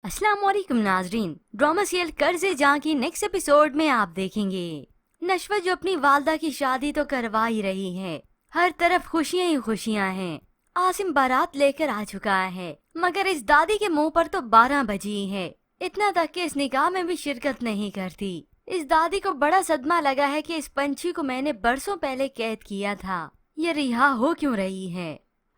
अस्सलाम वालेकुम नाजरीन। ड्रामा सीरियल कर्ज़े जहाँ की नेक्स्ट एपिसोड में आप देखेंगे नशवा जो अपनी वालदा की शादी तो करवा ही रही है, हर तरफ खुशियां ही खुशियां हैं। आसिम बारात लेकर आ चुका है, मगर इस दादी के मुंह पर तो 12 बजी है। इतना तक कि इस निकाह में भी शिरकत नहीं करती। इस दादी को बड़ा सदमा लगा है कि इस पंछी को मैंने बरसों पहले कैद किया था, ये रिहा हो क्यों रही है।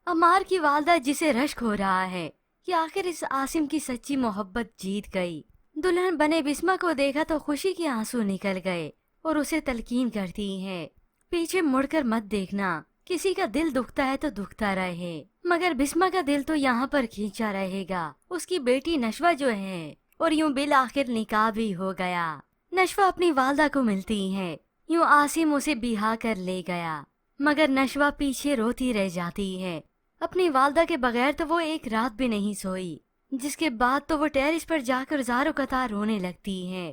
अमार की वालदा जिसे रश्क हो रहा है कि आखिर इस आसिम की सच्ची मोहब्बत जीत गई। दुल्हन बने बिस्मा को देखा तो खुशी के आंसू निकल गए और उसे तलकीन करती है, पीछे मुड़कर मत देखना, किसी का दिल दुखता है तो दुखता रहे, मगर बिस्मा का दिल तो यहाँ पर खींचा रहेगा, उसकी बेटी नशवा जो है। और यूं बिल आखिर निकाह भी हो गया। नशवा अपनी वालदा को मिलती है, यूं आसिम उसे बिहा कर ले गया, मगर नशवा पीछे रोती रह जाती है। अपनी वालदा के बगैर तो वो एक रात भी नहीं सोई, जिसके बाद तो वो टेरिस पर जाकर ज़ारो कतार रोने लगती है।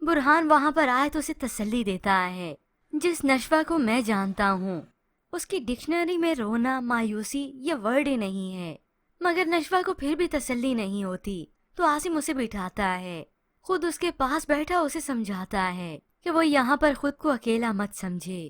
बुरहान वहाँ पर आए तो उसे तसल्ली देता है। जिस नशवा को मैं जानता हूँ उसकी डिक्शनरी में रोना मायूसी ये वर्ड ही नहीं है, मगर नशवा को फिर भी तसल्ली नहीं होती तो आसिम उसे बिठाता है, खुद उसके पास बैठा उसे समझाता है कि वो यहाँ पर खुद को अकेला मत समझे।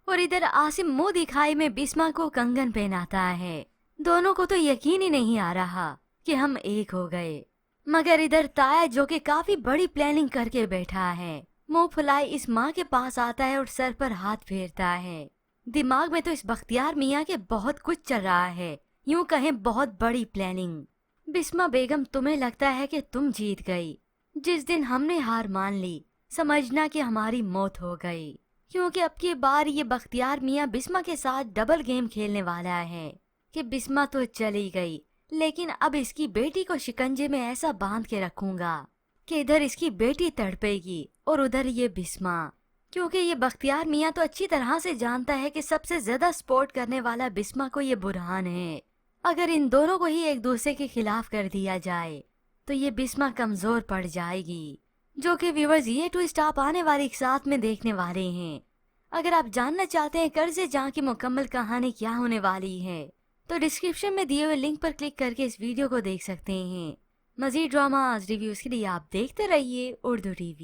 और इधर आसिम मुंह दिखाई में बिस्मा को कंगन पहनाता है। दोनों को तो यकीन ही नहीं आ रहा कि हम एक हो गए, मगर इधर ताया जो कि काफी बड़ी प्लानिंग करके बैठा है, मुंह फुलाए इस माँ के पास आता है और सर पर हाथ फेरता है। दिमाग में तो इस बख्तियार मियाँ के बहुत कुछ चल रहा है, यूं कहें बहुत बड़ी प्लानिंग। बिस्मा बेगम, तुम्हें लगता है कि तुम जीत गई। जिस दिन हमने हार मान ली समझना कि हमारी मौत हो गई, क्योंकि अब की बार ये बख्तियार मियाँ बिस्मा के साथ डबल गेम खेलने वाला है कि बिस्मा तो चली गई, लेकिन अब इसकी बेटी को शिकंजे में ऐसा बांध के रखूंगा कि इधर इसकी बेटी तड़पेगी और उधर ये बिस्मा। क्योंकि ये बख्तियार मियाँ तो अच्छी तरह से जानता है कि सबसे ज्यादा सपोर्ट करने वाला बिस्मा को ये बुरहान है। अगर इन दोनों को ही एक दूसरे के खिलाफ कर दिया जाए तो ये बिस्मा कमजोर पड़ जाएगी, जो कि व्यूअर्स ये ट्विस्ट आप आने वाली एक साथ में देखने वाले हैं। अगर आप जानना चाहते हैं कर्ज़े जहाँ की मुकम्मल कहानी क्या होने वाली है तो डिस्क्रिप्शन में दिए हुए लिंक पर क्लिक करके इस वीडियो को देख सकते हैं। मज़ीद ड्रामास रिव्यूज़ के लिए आप देखते रहिए उर्दू टीवी।